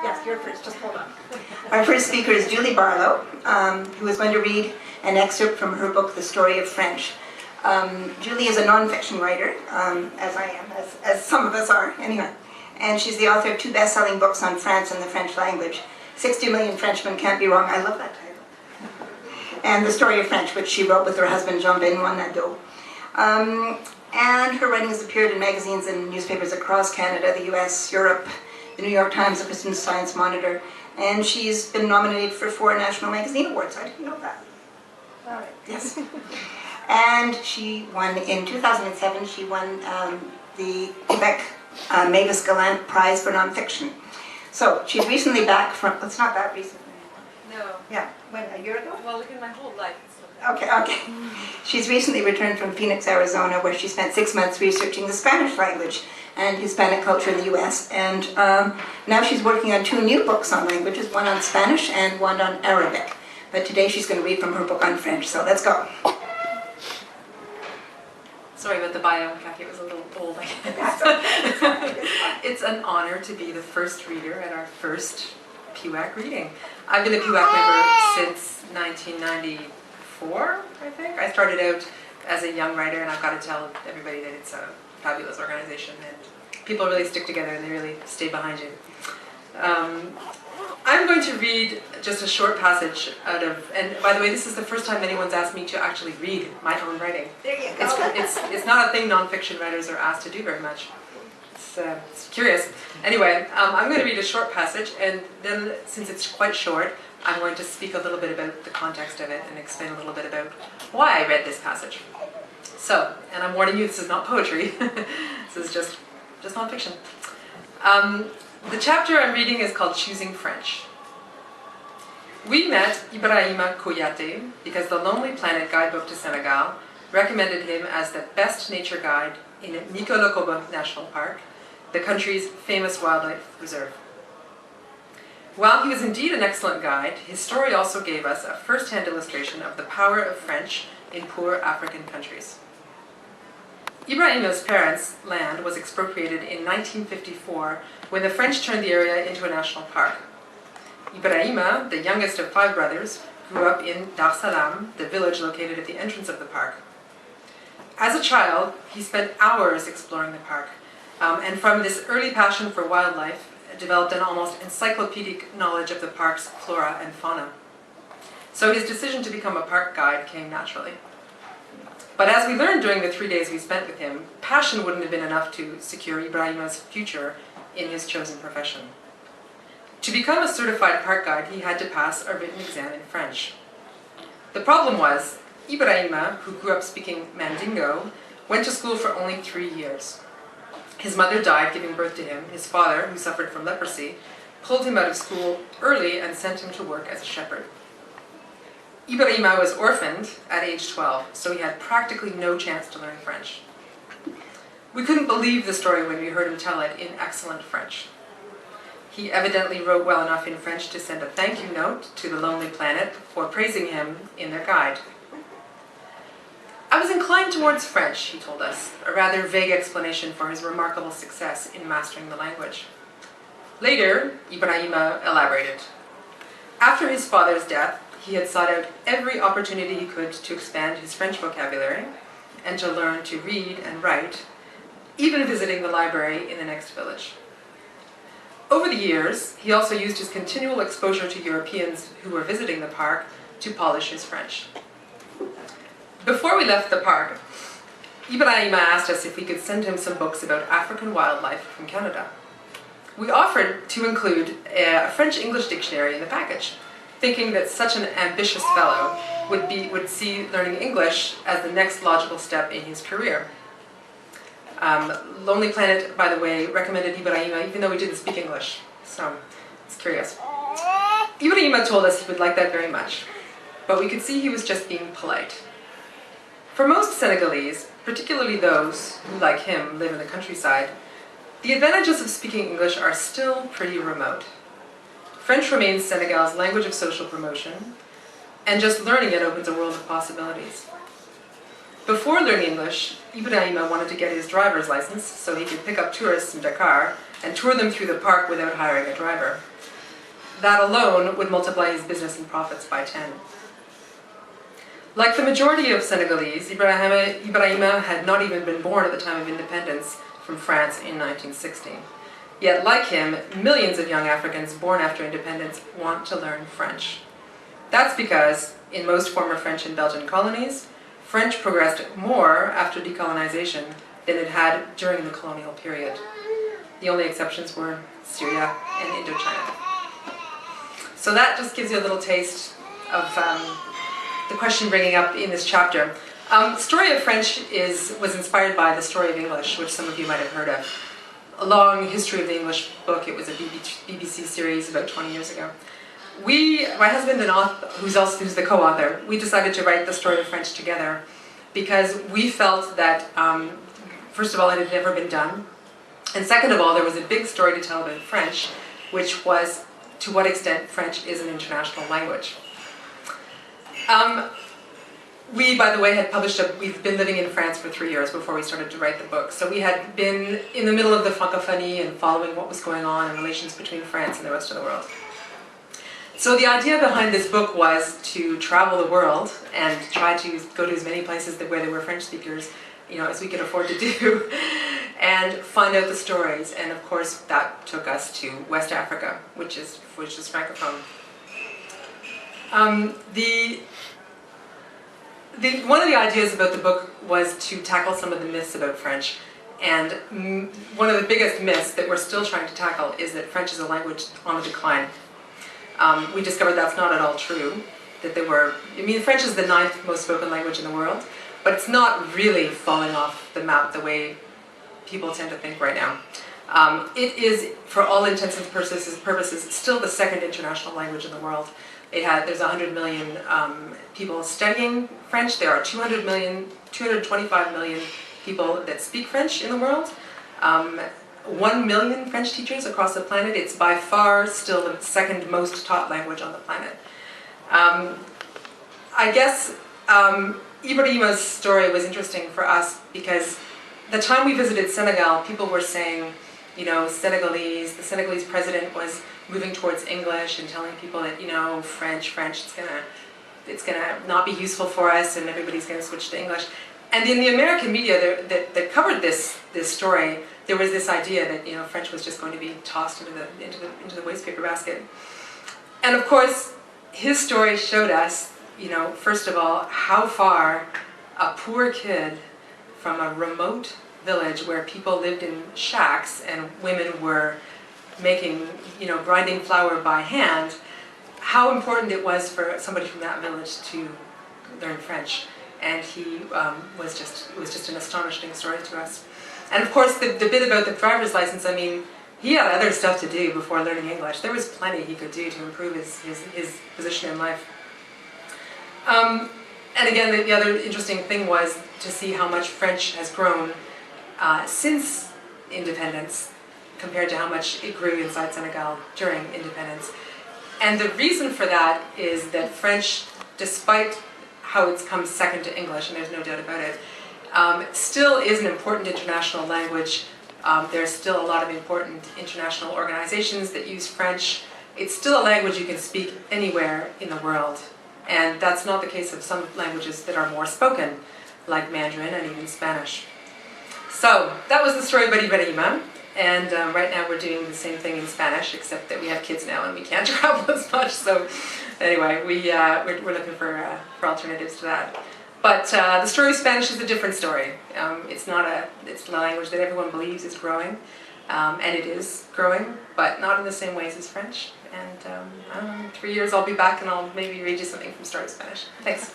Yes, you're first. Just hold on. Our first speaker is Julie Barlow, who is going to read an excerpt from her book, The Story of French. Julie is a non-fiction writer, as I am, as some of us are, anyway. And she's the author of 2 best-selling books on France and the French language. 60 Million Frenchmen Can't Be Wrong. I love that title. And The Story of French, which she wrote with her husband, Jean-Benoit Nadeau. And her writing has appeared in magazines and newspapers across Canada, the US, Europe, the New York Times, the Christian Science Monitor, and she's been nominated for 4 National Magazine Awards. I didn't know that. All right. Yes. And she won, in 2007, she won the Quebec Mavis Gallant Prize for Nonfiction. So she's recently back from, it's not that recent. No. Yeah, when, a year ago? Well, look at my whole life. Okay. She's recently returned from Phoenix, Arizona, where she spent 6 months researching the Spanish language and Hispanic culture in the U.S. And now she's working on 2 new books on languages, one on Spanish and one on Arabic. But today she's going to read from her book on French, so let's go. Sorry about the bio, Kathy, it was a little old, I guess. It's an honor to be the first reader at our first PWAC reading. I've been a PWAC member since 1994, I think. I started out as a young writer, and I've got to tell everybody that it's a fabulous organization, and people really stick together and they really stay behind you. I'm going to read just a short passage out of, and by the way, this is the first time anyone's asked me to actually read my own writing. There you go. It's not a thing non-fiction writers are asked to do very much. It's curious. Anyway, I'm going to read a short passage, and then, since it's quite short, I'm going to speak a little bit about the context of it and explain a little bit about why I read this passage. So, and I'm warning you, this is not poetry. This is just non-fiction. The chapter I'm reading is called Choosing French. We met Ibrahima Kouyate because the Lonely Planet guidebook to Senegal recommended him as the best nature guide in Nikolokobon National Park, the country's famous wildlife reserve. While he was indeed an excellent guide, his story also gave us a first-hand illustration of the power of French in poor African countries. Ibrahima's parents' land was expropriated in 1954 when the French turned the area into a national park. Ibrahima, the youngest of 5 brothers, grew up in Dar Salam, the village located at the entrance of the park. As a child, he spent hours exploring the park, and from this early passion for wildlife, developed an almost encyclopedic knowledge of the park's flora and fauna. So his decision to become a park guide came naturally. But as we learned during the 3 days we spent with him, passion wouldn't have been enough to secure Ibrahima's future in his chosen profession. To become a certified park guide, he had to pass a written exam in French. The problem was, Ibrahima, who grew up speaking Mandingo, went to school for only 3 years. His mother died giving birth to him. His father, who suffered from leprosy, pulled him out of school early and sent him to work as a shepherd. Ibrahima was orphaned at age 12, so he had practically no chance to learn French. We couldn't believe the story when we heard him tell it in excellent French. He evidently wrote well enough in French to send a thank you note to the Lonely Planet for praising him in their guide. I was inclined towards French, he told us, a rather vague explanation for his remarkable success in mastering the language. Later, Ibrahima elaborated. After his father's death, he had sought out every opportunity he could to expand his French vocabulary and to learn to read and write, even visiting the library in the next village. Over the years, he also used his continual exposure to Europeans who were visiting the park to polish his French. Before we left the park, Ibrahima asked us if we could send him some books about African wildlife from Canada. We offered to include a French-English dictionary in the package, thinking that such an ambitious fellow would see learning English as the next logical step in his career. Lonely Planet, by the way, recommended Ibrahima even though he didn't speak English, so it's curious. Ibrahima told us he would like that very much, but we could see he was just being polite. For most Senegalese, particularly those who, like him, live in the countryside, the advantages of speaking English are still pretty remote. French remains Senegal's language of social promotion, and just learning it opens a world of possibilities. Before learning English, Ibrahima wanted to get his driver's license so he could pick up tourists in Dakar and tour them through the park without hiring a driver. that alone would multiply his business and profits by 10. Like the majority of Senegalese, Ibrahima had not even been born at the time of independence from France in 1916. Yet, like him, millions of young Africans born after independence want to learn French. That's because, in most former French and Belgian colonies, French progressed more after decolonization than it had during the colonial period. The only exceptions were Syria and Indochina. So that just gives you a little taste of the question bringing up in this chapter. The story of French was inspired by the story of English, which some of you might have heard of. A long history of the English book. It was a BBC series about 20 years ago. My husband and who's the co-author, we decided to write the story of French together because we felt that, first of all, it had never been done, and second of all, there was a big story to tell about French, which was to what extent French is an international language. We, by the way, we've been living in France for 3 years before we started to write the book. So we had been in the middle of the francophonie and following what was going on in relations between France and the rest of the world. So the idea behind this book was to travel the world and try to go to as many places where there were French speakers, as we could afford to do, and find out the stories. And of course, that took us to West Africa, which is francophone. One of the ideas about the book was to tackle some of the myths about French. And one of the biggest myths that we're still trying to tackle is that French is a language on the decline. We discovered that's not at all true. French is the 9th most spoken language in the world, but it's not really falling off the map the way people tend to think right now. It is, for all intents and purposes, still the 2nd international language in the world. There's 100 million people studying French. There are 225 million people that speak French in the world. 1 million French teachers across the planet. It's by far still the 2nd most taught language on the planet. I guess Ibrahima's story was interesting for us because the time we visited Senegal, people were saying, the Senegalese president was moving towards English and telling people that, French, it's gonna not be useful for us and everybody's gonna switch to English. And in the American media that covered this story, there was this idea that, French was just going to be tossed into the wastepaper basket. And of course, his story showed us, first of all, how far a poor kid from a remote village where people lived in shacks and women were making, grinding flour by hand, how important it was for somebody from that village to learn French. And it was just an astonishing story to us. And of course, the bit about the driver's license, he had other stuff to do before learning English. There was plenty he could do to improve his position in life. And again, the other interesting thing was to see how much French has grown since independence compared to how much it grew inside Senegal during independence. And the reason for that is that French, despite how it's come 2nd to English, and there's no doubt about it, still is an important international language. There's still a lot of important international organizations that use French. It's still a language you can speak anywhere in the world. And that's not the case of some languages that are more spoken, like Mandarin and even Spanish. So that was the story of Ibrahima. And right now we're doing the same thing in Spanish, except that we have kids now and we can't travel as much. So anyway, we're looking for alternatives to that. But the story of Spanish is a different story. It's a language that everyone believes is growing, and it is growing, but not in the same ways as French. And I don't know, in 3 years I'll be back and I'll maybe read you something from Story of Spanish. Thanks.